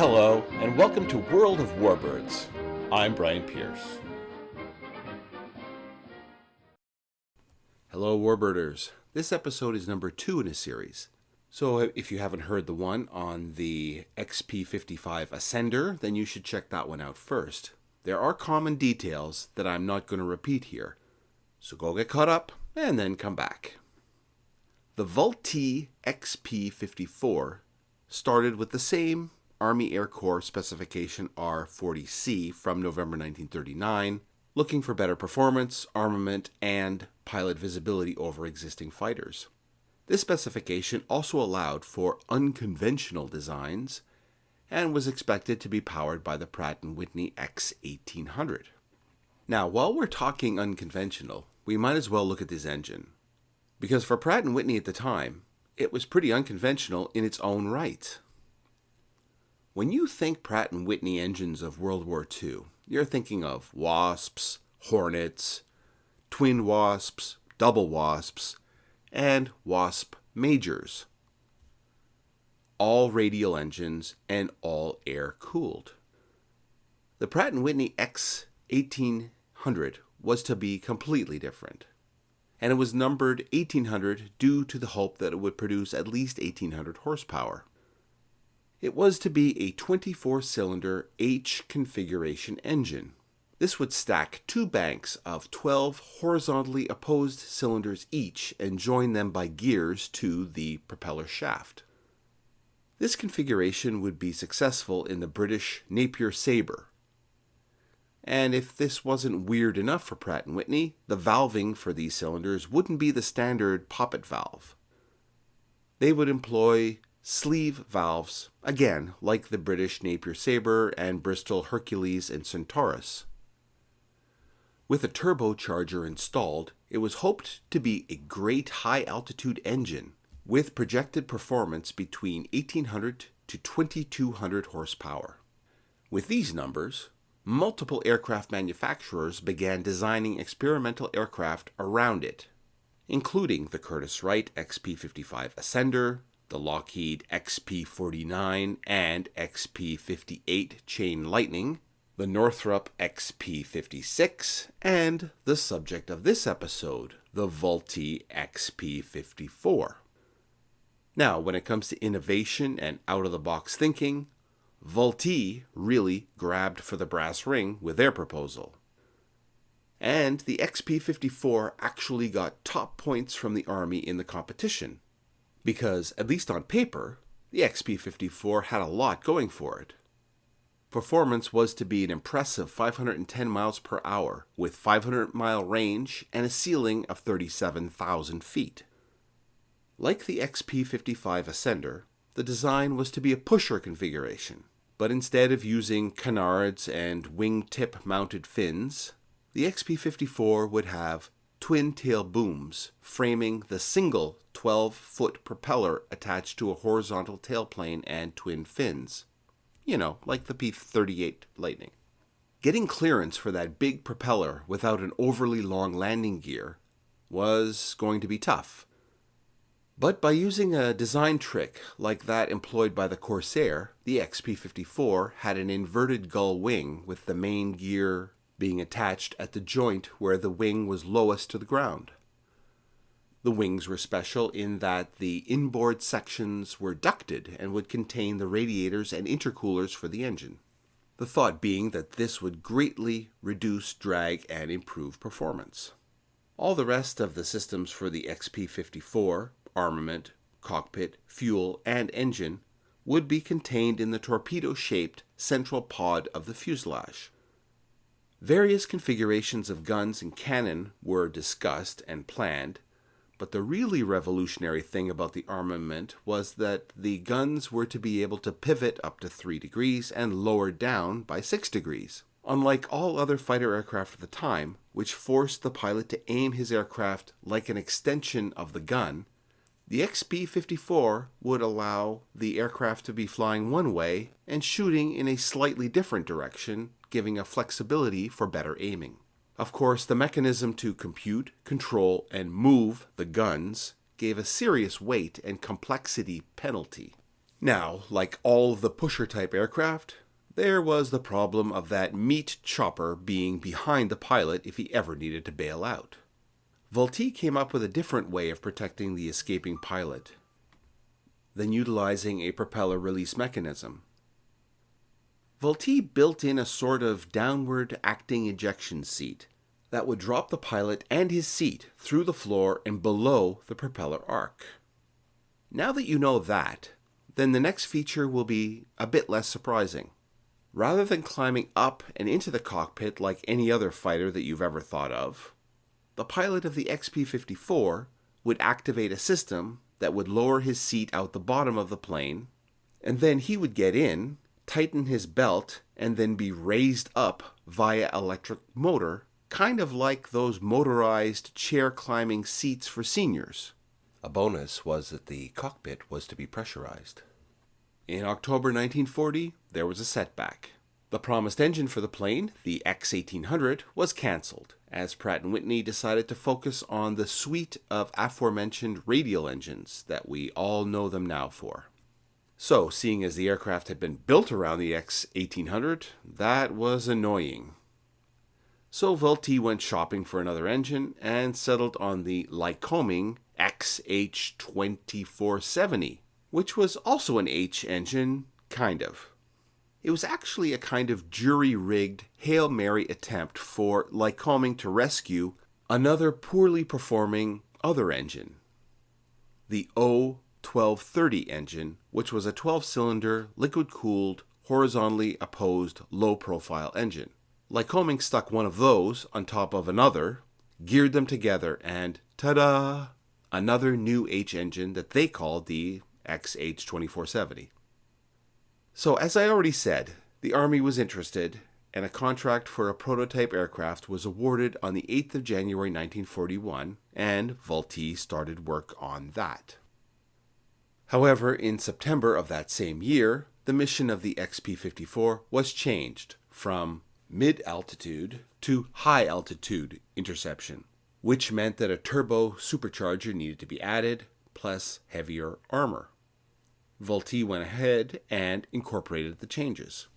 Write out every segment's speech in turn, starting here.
Hello, and welcome to World of Warbirds. I'm Brian Pierce. Hello, Warbirders. This episode is number 2 in a series. So if you haven't heard the one on the XP55 Ascender, then you should check that one out first. There are common details that I'm not going to repeat here. So go get caught up, and then come back. The Vultee XP54 started with the same Army Air Corps specification R40C from November 1939, looking for better performance, armament, and pilot visibility over existing fighters. This specification also allowed for unconventional designs and was expected to be powered by the Pratt & Whitney X1800. Now, while we're talking unconventional, we might as well look at this engine. Because for Pratt & Whitney at the time, it was pretty unconventional in its own right. When you think Pratt & Whitney engines of World War II, you're thinking of Wasps, Hornets, Twin Wasps, Double Wasps, and Wasp Majors. All radial engines and all air-cooled. The Pratt & Whitney X1800 was to be completely different, and it was numbered 1800 due to the hope that it would produce at least 1800 horsepower. It was to be a 24-cylinder H configuration engine. This would stack 2 banks of 12 horizontally opposed cylinders each and join them by gears to the propeller shaft. This configuration would be successful in the British Napier Sabre. And if this wasn't weird enough for Pratt & Whitney, the valving for these cylinders wouldn't be the standard poppet valve. They would employ sleeve valves, again like the British Napier Sabre and Bristol Hercules and Centaurus. With a turbocharger installed, it was hoped to be a great high-altitude engine with projected performance between 1800 to 2200 horsepower. With these numbers, multiple aircraft manufacturers began designing experimental aircraft around it, including the Curtiss-Wright XP55 Ascender, the Lockheed XP49 and XP58 Chain Lightning, the Northrop XP56, and the subject of this episode, the Vultee XP54. Now, when it comes to innovation and out-of-the-box thinking, Vultee really grabbed for the brass ring with their proposal. And the XP54 actually got top points from the Army in the competition, because, at least on paper, the XP54 had a lot going for it. Performance was to be an impressive 510 miles per hour, with 500-mile range and a ceiling of 37,000 feet. Like the XP55 Ascender, the design was to be a pusher configuration, but instead of using canards and wingtip-mounted fins, the XP54 would have twin-tail booms framing the single 12-foot propeller attached to a horizontal tailplane and twin fins. You know, like the P-38 Lightning. Getting clearance for that big propeller without an overly long landing gear was going to be tough. But by using a design trick like that employed by the Corsair, the XP54 had an inverted gull wing with the main gear being attached at the joint where the wing was lowest to the ground. The wings were special in that the inboard sections were ducted and would contain the radiators and intercoolers for the engine. The thought being that this would greatly reduce drag and improve performance. All the rest of the systems for the XP54, armament, cockpit, fuel, and engine, would be contained in the torpedo-shaped central pod of the fuselage. Various configurations of guns and cannon were discussed and planned, but the really revolutionary thing about the armament was that the guns were to be able to pivot up to 3 degrees and lower down by 6 degrees. Unlike all other fighter aircraft at the time, which forced the pilot to aim his aircraft like an extension of the gun, the XP54 would allow the aircraft to be flying one way and shooting in a slightly different direction, giving a flexibility for better aiming. Of course, the mechanism to compute, control, and move the guns gave a serious weight and complexity penalty. Now, like all the pusher-type aircraft, there was the problem of that meat chopper being behind the pilot if he ever needed to bail out. Vultee came up with a different way of protecting the escaping pilot than utilizing a propeller release mechanism. Vultee built in a sort of downward acting ejection seat that would drop the pilot and his seat through the floor and below the propeller arc. Now that you know that, then the next feature will be a bit less surprising. Rather than climbing up and into the cockpit like any other fighter that you've ever thought of, the pilot of the XP-54 would activate a system that would lower his seat out the bottom of the plane, and then he would get in, tighten his belt, and then be raised up via electric motor, kind of like those motorized chair-climbing seats for seniors. A bonus was that the cockpit was to be pressurized. In October 1940, there was a setback. The promised engine for the plane, the X-1800, was cancelled, as Pratt & Whitney decided to focus on the suite of aforementioned radial engines that we all know them now for. So, seeing as the aircraft had been built around the X-1800, that was annoying. So Vultee went shopping for another engine and settled on the Lycoming XH-2470, which was also an H engine, kind of. It was actually a kind of jury-rigged Hail Mary attempt for Lycoming to rescue another poorly performing other engine, the O-1230 engine, which was a 12-cylinder, liquid-cooled, horizontally opposed, low-profile engine. Lycoming stuck one of those on top of another, geared them together, and ta-da! Another new H engine that they called the XH-2470. So, as I already said, the Army was interested, and a contract for a prototype aircraft was awarded on the 8th of January 1941, and Vultee started work on that. However, in September of that same year, the mission of the XP-54 was changed from mid-altitude to high-altitude interception, which meant that a turbo supercharger needed to be added, plus heavier armor. Vultee went ahead and incorporated the changes.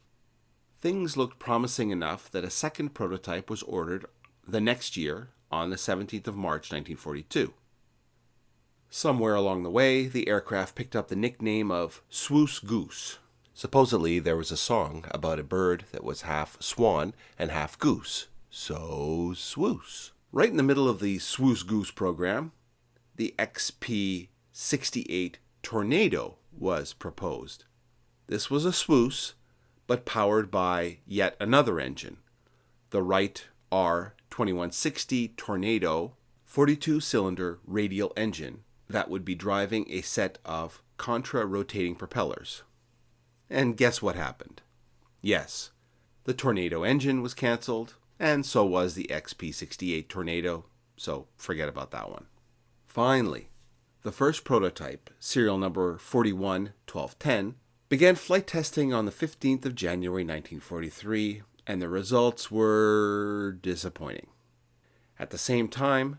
Things looked promising enough that a second prototype was ordered the next year on the 17th of March 1942. Somewhere along the way, the aircraft picked up the nickname of Swoose Goose. Supposedly, there was a song about a bird that was half swan and half goose. So, Swoose. Right in the middle of the Swoose Goose program, the XP-68 Tornado was proposed. This was a Swoose, but powered by yet another engine, the Wright R2160 Tornado 42-cylinder radial engine that would be driving a set of contra-rotating propellers. And guess what happened? Yes, the Tornado engine was canceled, and so was the XP-68 Tornado, so forget about that one. Finally, the first prototype, serial number 411210, began flight testing on the 15th of January 1943, and the results were disappointing. At the same time,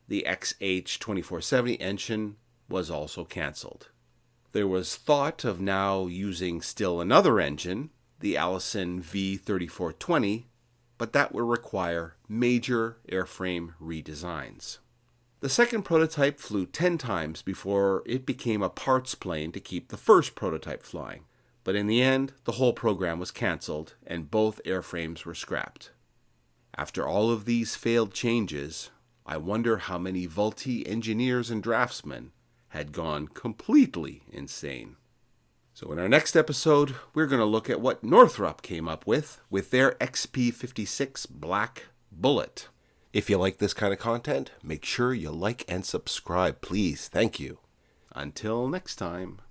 the XH-2470 engine was also canceled. There was thought of now using still another engine, the Allison V3420, but that would require major airframe redesigns. The second prototype flew 10 times before it became a parts plane to keep the first prototype flying. But in the end, the whole program was canceled and both airframes were scrapped. After all of these failed changes, I wonder how many Vultee engineers and draftsmen had gone completely insane. So in our next episode, we're going to look at what Northrop came up with their XP-56 Black Bullet. If you like this kind of content, make sure you like and subscribe, please. Thank you. Until next time.